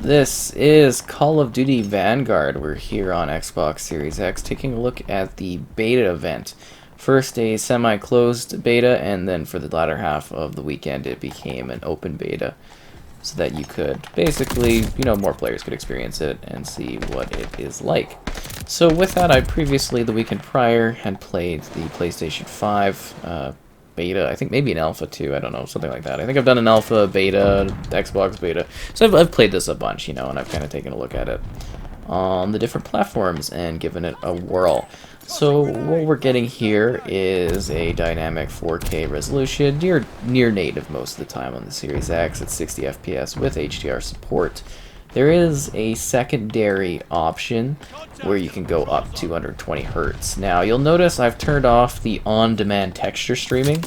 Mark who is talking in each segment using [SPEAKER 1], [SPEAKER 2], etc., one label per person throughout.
[SPEAKER 1] This is Call of Duty Vanguard. We're here on Xbox Series X taking a look at the beta event. First a semi-closed beta, and then for the latter half of the weekend it became an open beta so that you could basically, more players could experience it and see what it is like. So with that, I previously, the weekend prior, had played the PlayStation 5 beta, I think maybe an alpha too, I don't know, something like that. I think I've done an alpha, beta, Xbox beta, so I've played this a bunch, and I've kind of taken a look at it on the different platforms and given it a whirl. So what we're getting here is a dynamic 4K resolution, near native most of the time on the Series X at 60 FPS with HDR support. There is a secondary option where you can go up to 120 Hz. Now, you'll notice I've turned off the on-demand texture streaming.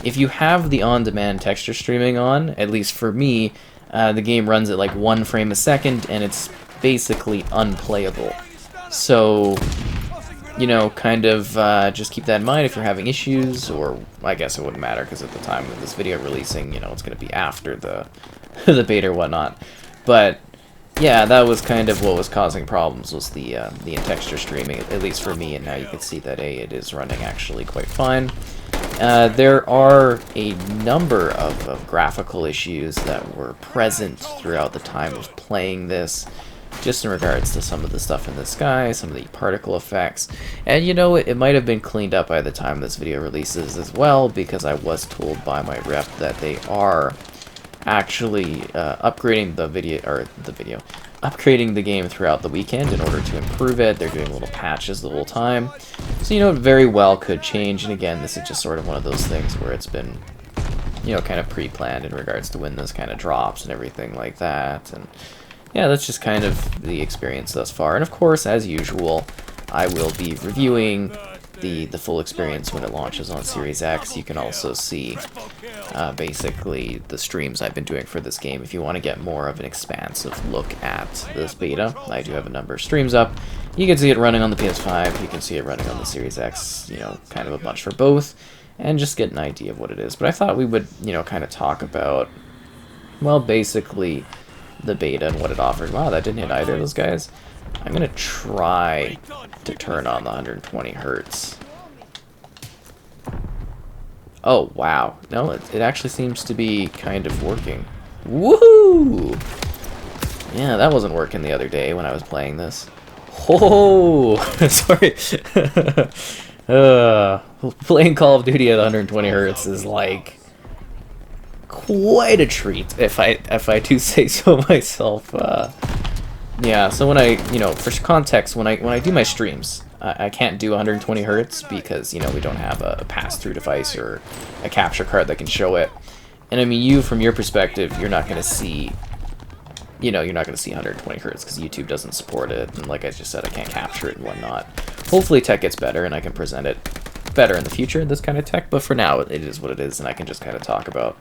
[SPEAKER 1] If you have the on-demand texture streaming on, at least for me, the game runs at like 1 frame a second, and it's basically unplayable. So, just keep that in mind if you're having issues, or I guess it wouldn't matter, because at the time of this video releasing, it's going to be after the, the beta or whatnot. But yeah, that was kind of what was causing problems, was the in-texture streaming, at least for me, and now you can see that it is running actually quite fine. There are a number of graphical issues that were present throughout the time of playing this, just in regards to some of the stuff in the sky, some of the particle effects, and it might have been cleaned up by the time this video releases as well, because I was told by my rep that they are actually upgrading upgrading the game throughout the weekend in order to improve it. They're doing little patches the whole time, so it very well could change. And again, this is just sort of one of those things where it's been kind of pre-planned in regards to when this kind of drops and everything like that. And yeah, that's just kind of the experience thus far. And of course, as usual, I will be reviewing the full experience when it launches on Series X. You can also see basically the streams I've been doing for this game. If you want to get more of an expansive look at this beta, I do have a number of streams up. You can see it running on the PS5, you can see it running on the Series X, kind of a bunch for both, and just get an idea of what it is. But I thought we would, kind of talk about, well, basically the beta and what it offered. Wow, that didn't hit either of those guys. I'm going to try to turn on the 120 Hertz. Oh, wow. No, it actually seems to be kind of working. Woohoo! Yeah, that wasn't working the other day when I was playing this. Oh, sorry. Playing Call of Duty at 120 Hertz is like quite a treat, if I do say so myself. Yeah, so when I, for context, when I do my streams, I can't do 120 Hertz because, we don't have a pass-through device or a capture card that can show it. And I mean, from your perspective, you're not going to see, you're not going to see 120 Hertz because YouTube doesn't support it. And like I just said, I can't capture it and whatnot. Hopefully tech gets better and I can present it better in the future, this kind of tech. But for now, it is what it is, and I can just kind of talk about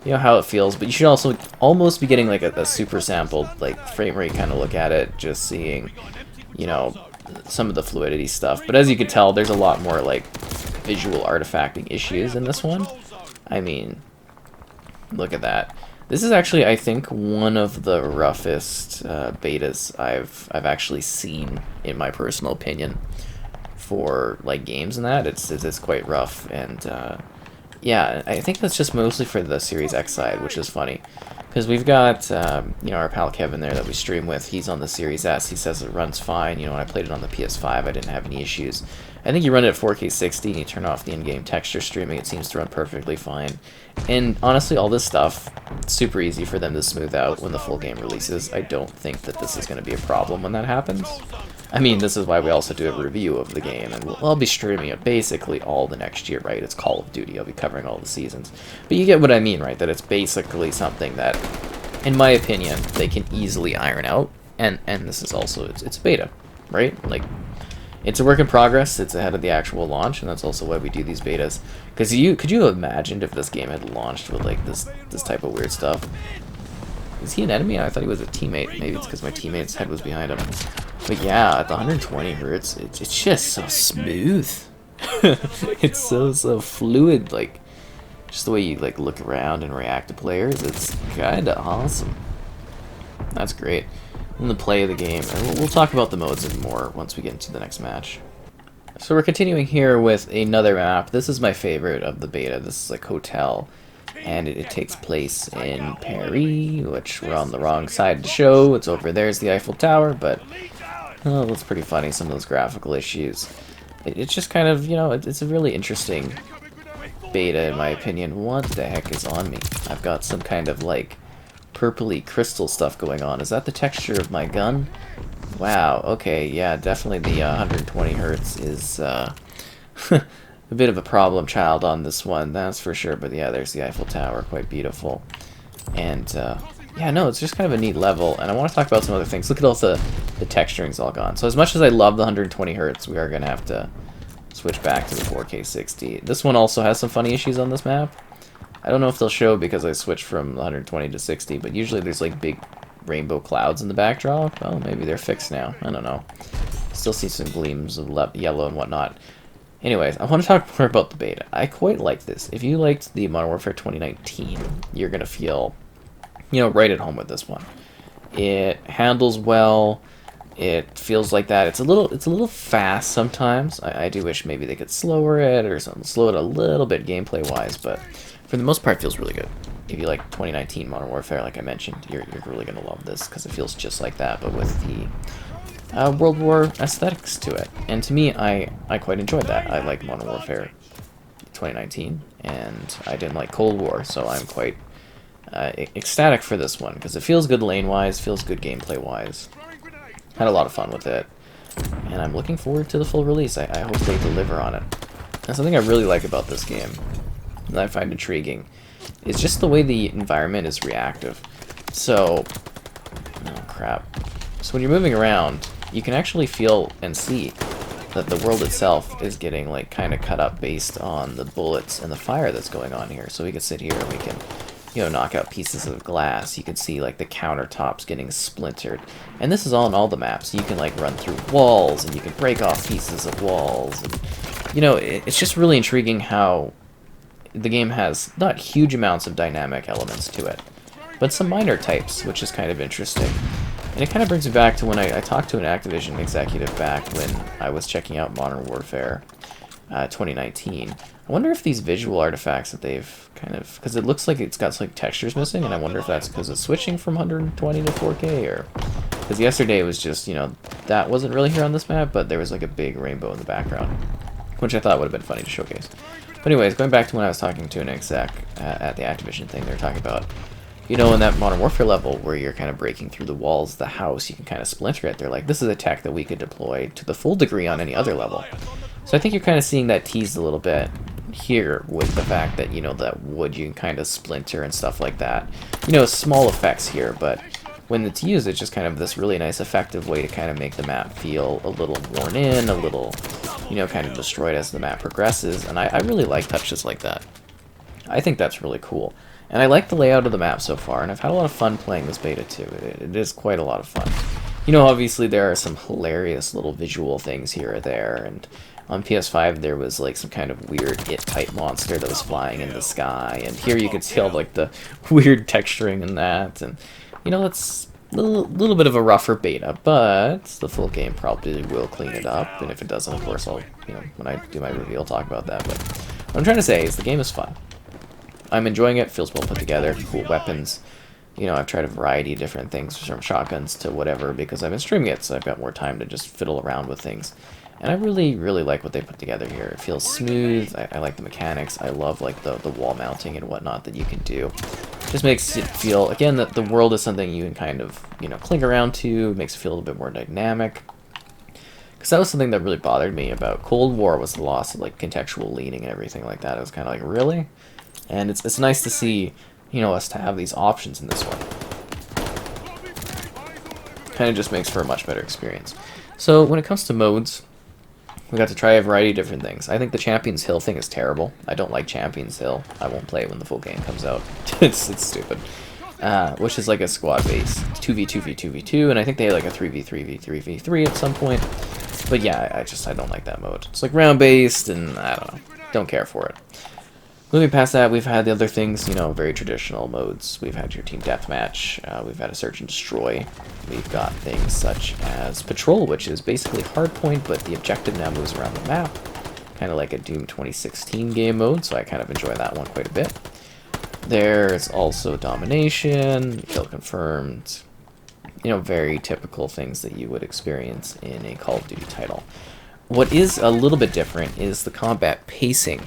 [SPEAKER 1] how it feels. But you should also almost be getting like a super sampled like frame rate kind of look at it, just seeing some of the fluidity stuff. But as you can tell, there's a lot more like visual artifacting issues in this one. I mean, look at that. This is actually, I think, one of the roughest betas I've actually seen, in my personal opinion, for like games and that. It's quite rough. And yeah, I think that's just mostly for the Series X side, which is funny. Because we've got, our pal Kevin there that we stream with. He's on the Series S. He says it runs fine. When I played it on the PS5, I didn't have any issues. I think you run it at 4K 60 and you turn off the in-game texture streaming. It seems to run perfectly fine. And honestly, all this stuff, it's super easy for them to smooth out when the full game releases. I don't think that this is going to be a problem when that happens. I mean, this is why we also do a review of the game, and I'll be streaming it basically all the next year, right? It's Call of Duty. I'll be covering all the seasons. But you get what I mean, right? That it's basically something that, in my opinion, they can easily iron out. And this is also, it's beta, right? Like, it's a work in progress. It's ahead of the actual launch, and that's also why we do these betas. Because could you have imagined if this game had launched with like this type of weird stuff? Is he an enemy? I thought he was a teammate. Maybe it's because my teammate's head was behind him. But yeah, at the 120 Hertz, it's just so smooth. It's so fluid, like, just the way you, like, look around and react to players, it's kinda awesome. That's great. In the play of the game, and we'll talk about the modes and more once we get into the next match. So we're continuing here with another map. This is my favorite of the beta. This is like Hotel, and it takes place in Paris, which we're on the wrong side to show. It's over there's the Eiffel Tower, but oh, that's pretty funny, some of those graphical issues. It's just kind of, you know, it's a really interesting beta in my opinion. What the heck is on me? I've got some kind of like purpley crystal stuff going on. Is that the texture of my gun? Wow, okay, yeah, definitely the 120 hertz is a bit of a problem child on this one, that's for sure. But yeah, there's the Eiffel Tower, quite beautiful. And yeah, no, it's just kind of a neat level, and I want to talk about some other things. Look at all the texturing's all gone. So as much as I love the 120 hertz, we are going to have to switch back to the 4K 60. This one also has some funny issues on this map. I don't know if they'll show because I switched from 120 to 60, but usually there's like big rainbow clouds in the backdrop. Oh, maybe they're fixed now. I don't know. Still see some gleams of yellow and whatnot. Anyways, I want to talk more about the beta. I quite like this. If you liked the Modern Warfare 2019, you're going to feel, you know, right at home with this one. It handles well. It feels like that. It's a little fast sometimes. I do wish maybe they could slower it or something, slow it a little bit gameplay wise, but for the most part, it feels really good. If you like 2019 Modern Warfare, like I mentioned, you're really going to love this because it feels just like that, but with the World War aesthetics to it. And to me, I quite enjoyed that. I like Modern Warfare 2019, and I didn't like Cold War, so I'm quite ecstatic for this one because it feels good lane-wise, feels good gameplay-wise. Had a lot of fun with it, and I'm looking forward to the full release. I hope they deliver on it. And something I really like about this game that I find intriguing is just the way the environment is reactive. So, oh crap. So when you're moving around, you can actually feel and see that the world itself is getting like kind of cut up based on the bullets and the fire that's going on here. So we can sit here and we can, you know, knock out pieces of glass. You can see like the countertops getting splintered. And this is all in all the maps. You can like run through walls and you can break off pieces of walls. And, you know, it's just really intriguing how the game has not huge amounts of dynamic elements to it, but some minor types, which is kind of interesting. And it kind of brings me back to when I talked to an Activision executive back when I was checking out Modern Warfare 2019. I wonder if these visual artifacts that they've kind of, because it looks like it's got like textures missing, and I wonder if that's because it's switching from 120 to 4K, or because yesterday it was just, you know, that wasn't really here on this map, but there was like a big rainbow in the background, which I thought would have been funny to showcase. But anyways, going back to when I was talking to an exec at the Activision thing, they were talking about, you know, in that Modern Warfare level where you're kind of breaking through the walls of the house, you can kind of splinter it. They're like, this is a tech that we could deploy to the full degree on any other level. So I think you're kind of seeing that teased a little bit here with the fact that, you know, that wood you can kind of splinter and stuff like that. You know, small effects here, but when it's used, it's just kind of this really nice, effective way to kind of make the map feel a little worn in, a little, you know, kind of destroyed as the map progresses. And I really like touches like that. I think that's really cool. And I like the layout of the map so far, and I've had a lot of fun playing this beta too. It is quite a lot of fun. You know, obviously there are some hilarious little visual things here or there, and on PS5 there was like some kind of weird It-type monster that was flying in the sky, and here you could see all like the weird texturing and that, and you know, it's a little bit of a rougher beta, but the full game probably will clean it up, and if it doesn't, of course, I'll, you know, when I do my review, I'll talk about that. But what I'm trying to say is the game is fun. I'm enjoying it, feels well put together, cool weapons. You know, I've tried a variety of different things, from shotguns to whatever, because I've been streaming it, so I've got more time to just fiddle around with things. And I really, really like what they put together here. It feels smooth, I like the mechanics, I love like the wall mounting and whatnot that you can do. Just makes it feel, again, that the world is something you can kind of, you know, cling around to, it makes it feel a little bit more dynamic. Because that was something that really bothered me about Cold War, was the loss of like contextual leaning and everything like that. It was kind of like, really? And it's nice to see, you know, us to have these options in this one. Kind of just makes for a much better experience. So when it comes to modes, we got to try a variety of different things. I think the Champions Hill thing is terrible. I don't like Champions Hill. I won't play it when the full game comes out. it's stupid. Which is like a squad-based 2v2v2v2, and I think they had like a 3v3v3v3 at some point. But yeah, I don't like that mode. It's like round-based, and I don't know. Don't care for it. Moving past that, we've had the other things, you know, very traditional modes. We've had your team deathmatch, we've had a search and destroy. We've got things such as patrol, which is basically hardpoint, but the objective now moves around the map. Kind of like a Doom 2016 game mode, so I kind of enjoy that one quite a bit. There's also domination, kill confirmed, you know, very typical things that you would experience in a Call of Duty title. What is a little bit different is the combat pacing.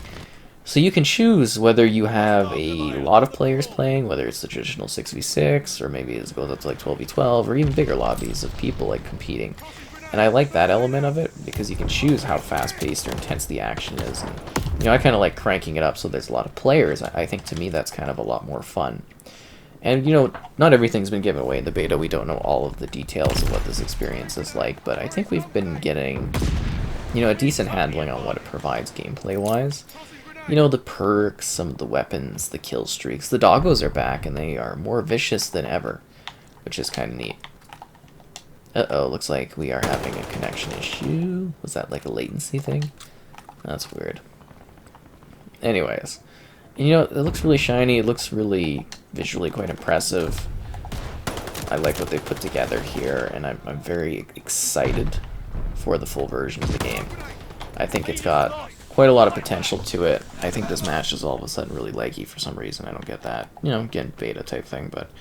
[SPEAKER 1] So you can choose whether you have a lot of players playing, whether it's the traditional 6v6, or maybe it goes up to like 12v12, or even bigger lobbies of people like competing. And I like that element of it, because you can choose how fast-paced or intense the action is. And, you know, I kind of like cranking it up so there's a lot of players. I think to me that's kind of a lot more fun. And, you know, not everything's been given away in the beta. We don't know all of the details of what this experience is like, but I think we've been getting, you know, a decent handling on what it provides gameplay-wise. You know, the perks, some of the weapons, the kill streaks. The doggos are back, and they are more vicious than ever, which is kind of neat. Uh-oh, looks like we are having a connection issue. Was that like a latency thing? That's weird. Anyways, you know, it looks really shiny. It looks really visually quite impressive. I like what they put together here, and I'm very excited for the full version of the game. I think it's got quite a lot of potential to it. I think this match is all of a sudden really laggy for some reason. I don't get that. You know, again, beta type thing, but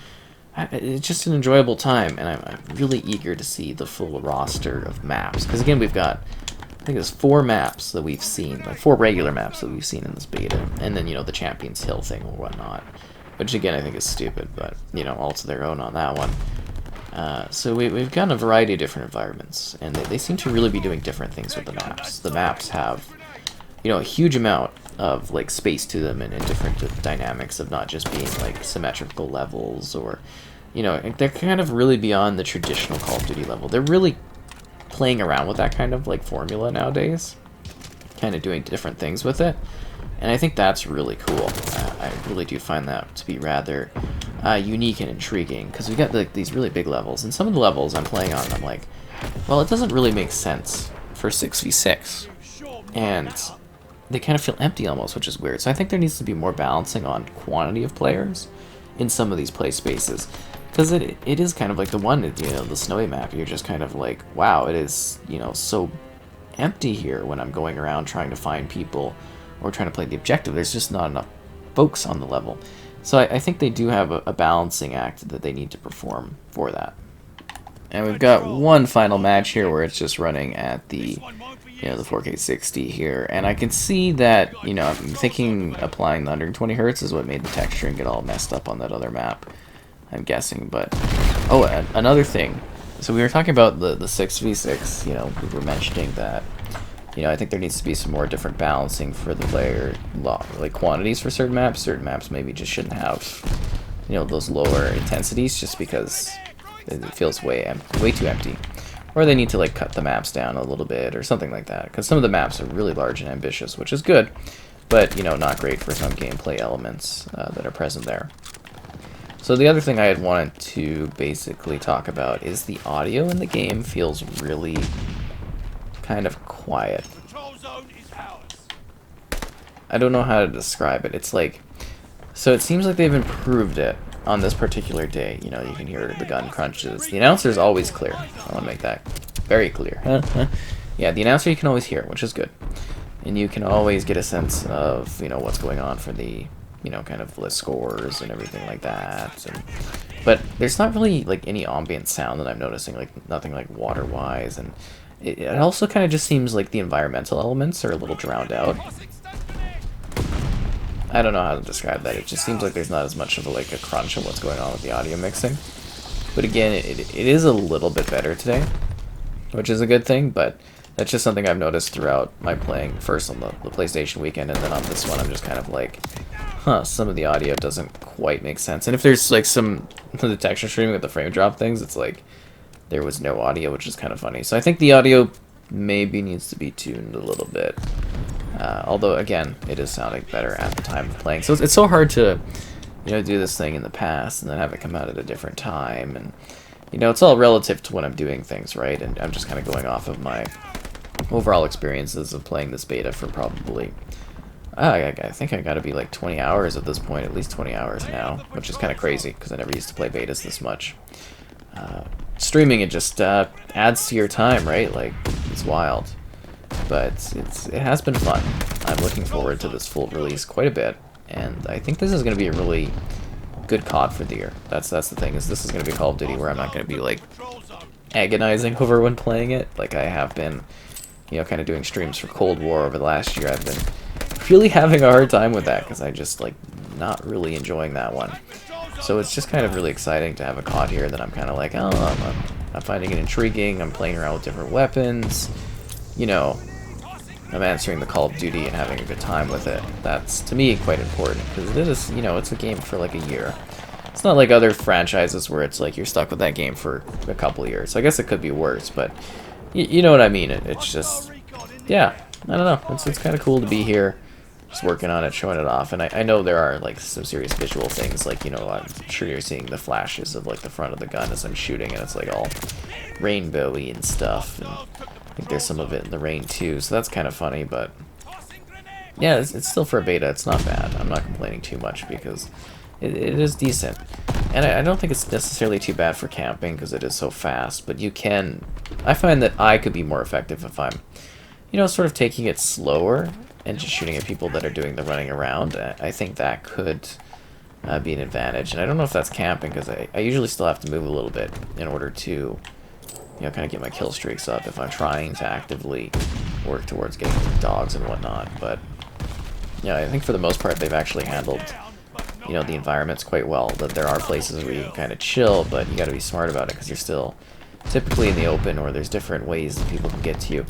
[SPEAKER 1] it's just an enjoyable time, and I'm really eager to see the full roster of maps. Because again, we've got, I think there's 4 maps that we've seen, like 4 regular maps that we've seen in this beta, and then, you know, the Champions Hill thing or whatnot, which again I think is stupid, but, you know, all to their own on that one. So we've got a variety of different environments, and they seem to really be doing different things with the maps. The maps have, you know, a huge amount of like space to them, and different dynamics of not just being like symmetrical levels, or, you know, they're kind of really beyond the traditional Call of Duty level. They're really playing around with that kind of like formula nowadays, kind of doing different things with it, and I think that's really cool. I really do find that to be rather unique and intriguing, because we got like these really big levels, and some of the levels I'm playing on, I'm like, well, it doesn't really make sense for 6v6, and they kind of feel empty almost, which is weird. So I think there needs to be more balancing on quantity of players in some of these play spaces, because it is kind of like the one, you know, the snowy map. You're just kind of like, wow, it is, you know, so empty here when I'm going around trying to find people or trying to play the objective. There's just not enough folks on the level. So I think they do have a balancing act that they need to perform for that. And we've got one final match here where it's just running at the, you know, the 4K 60 here, and I can see that, you know, I'm thinking applying the 120 Hz is what made the texturing get all messed up on that other map, I'm guessing. But, oh, another thing, so we were talking about the 6v6, you know, we were mentioning that, you know, I think there needs to be some more different balancing for the player, like quantities for certain maps. Certain maps maybe just shouldn't have, you know, those lower intensities, just because it feels way too empty. Or they need to like cut the maps down a little bit or something like that, because some of the maps are really large and ambitious, which is good, but, you know, not great for some gameplay elements that are present there. So the other thing I had wanted to basically talk about is the audio in the game feels really kind of quiet. I don't know how to describe it. It's like, so it seems like they've improved it on this particular day. You know, you can hear the gun crunches. The announcer's always clear. I want to make that very clear. Yeah, the announcer you can always hear, which is good. And you can always get a sense of, you know, what's going on for the, you know, kind of list scores and everything like that. But there's not really like any ambient sound that I'm noticing, like nothing like water-wise, and it also kind of just seems like the environmental elements are a little drowned out. I don't know how to describe that. It just seems like there's not as much of a crunch of what's going on with the audio mixing. But again, it is a little bit better today, which is a good thing, but that's just something I've noticed throughout my playing, first on the PlayStation weekend, and then on this one I'm just kind of like, huh, some of the audio doesn't quite make sense. And if there's like some the texture streaming with the frame drop things, it's like there was no audio, which is kind of funny. So I think the audio maybe needs to be tuned a little bit. Although, again, it is sounding better at the time of playing. So it's so hard to, you know, do this thing in the past and then have it come out at a different time. And, you know, it's all relative to when I'm doing things, right? And I'm just kind of going off of my overall experiences of playing this beta for probably I think I gotta be like 20 hours at this point, at least 20 hours now, which is kind of crazy because I never used to play betas this much. Streaming, it just adds to your time, right? Like, it's wild. But it has been fun. I'm looking forward to this full release quite a bit, and I think this is going to be a really good COD for the year. That's the thing, is this is going to be Call of Duty where I'm not going to be, like, agonizing over when playing it, like I have been, you know, kind of doing streams for Cold War over the last year. I've been really having a hard time with that, because I just, like, not really enjoying that one. So it's just kind of really exciting to have a COD here that I'm kind of like, oh, I'm finding it intriguing, I'm playing around with different weapons, you know, I'm answering the Call of Duty and having a good time with it. That's, to me, quite important, because it is, you know, it's a game for like a year. It's not like other franchises where it's like you're stuck with that game for a couple of years. I guess it could be worse, but you know what I mean. It's just, yeah, I don't know. It's kind of cool to be here, just working on it, showing it off. And I know there are like some serious visual things, like, you know, I'm sure you're seeing the flashes of like the front of the gun as I'm shooting, and it's like all rainbowy and stuff. And I think there's some of it in the rain too, so that's kind of funny. But yeah, it's still for a beta. It's not bad. I'm not complaining too much because it is decent. And I don't think it's necessarily too bad for camping because it is so fast, but you can, I find that I could be more effective if I'm, you know, sort of taking it slower and just shooting at people that are doing the running around. I think that could be an advantage. And I don't know if that's camping, because I usually still have to move a little bit in order to, you know, kind of get my kill streaks up if I'm trying to actively work towards getting dogs and whatnot. But, yeah, I think for the most part they've actually handled, you know, the environments quite well. That there are places where you can kind of chill, but you got to be smart about it because you're still typically in the open, or there's different ways that people can get to you.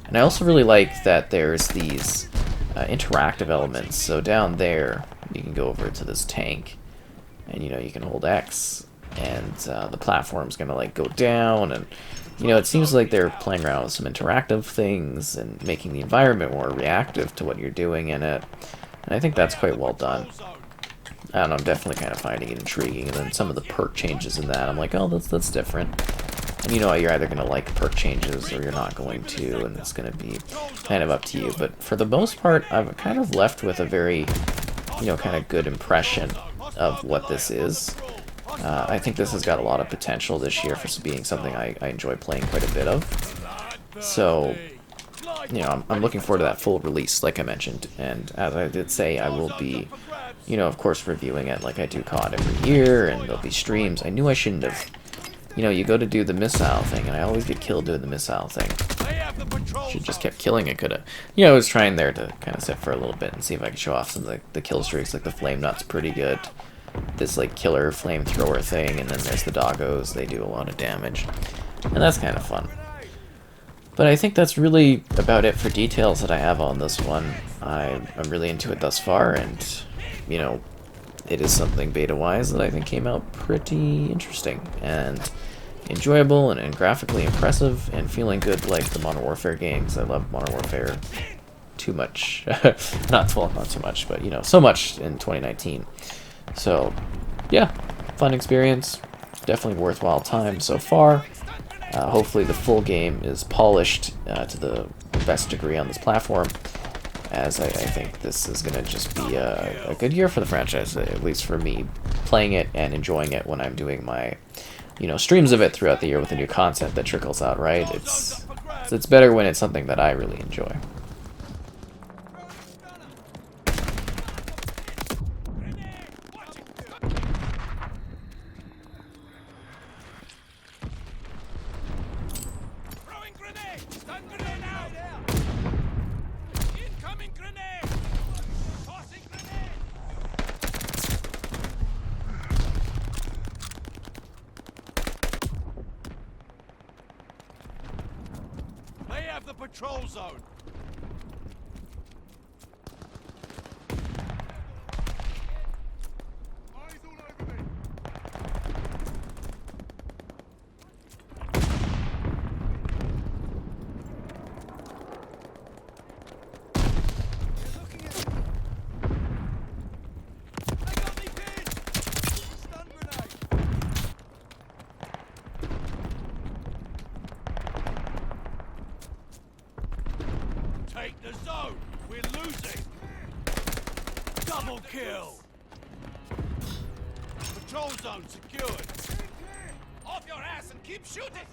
[SPEAKER 1] And I also really like that there's these interactive elements. So down there, you can go over to this tank, and, you know, you can hold X, and the platform's gonna like go down, and, you know, it seems like they're playing around with some interactive things and making the environment more reactive to what you're doing in it. And I think that's quite well done. I don't know, I'm definitely kind of finding it intriguing. And then some of the perk changes in that, I'm like, oh, that's different. And you know, you're either going to like perk changes or you're not going to, and it's going to be kind of up to you. But for the most part, I'm kind of left with a very, you know, kind of good impression of what this is. I think this has got a lot of potential this year for being something I enjoy playing quite a bit of. So, you know, I'm looking forward to that full release, like I mentioned. And as I did say, I will be, you know, of course, reviewing it like I do COD every year, and there'll be streams. I knew I shouldn't have. You know, you go to do the missile thing, and I always get killed doing the missile thing. Should just kept killing it, coulda. You know, I was trying there to kind of sit for a little bit and see if I could show off some of the kill streaks. Like the flame nut's pretty good. This like killer flamethrower thing, and then there's the doggos. They do a lot of damage, and that's kind of fun. But I think that's really about it for details that I have on this one. I'm really into it thus far, and, you know, it is something beta-wise that I think came out pretty interesting and enjoyable and graphically impressive and feeling good like the Modern Warfare games. I love Modern Warfare too much. not too much, but, you know, so much in 2019. So, yeah, fun experience. Definitely worthwhile time so far. Hopefully the full game is polished to the best degree on this platform, as I think this is going to just be a good year for the franchise, at least for me, playing it and enjoying it when I'm doing my, you know, streams of it throughout the year with the new content that trickles out, right? It's better when it's something that I really enjoy.
[SPEAKER 2] The patrol zone. Eyes all over me. Looking at me. They got me pinned. Stun grenade. Take the zone. We're losing. Double kill! Patrol zone secured. Off your ass and keep shooting!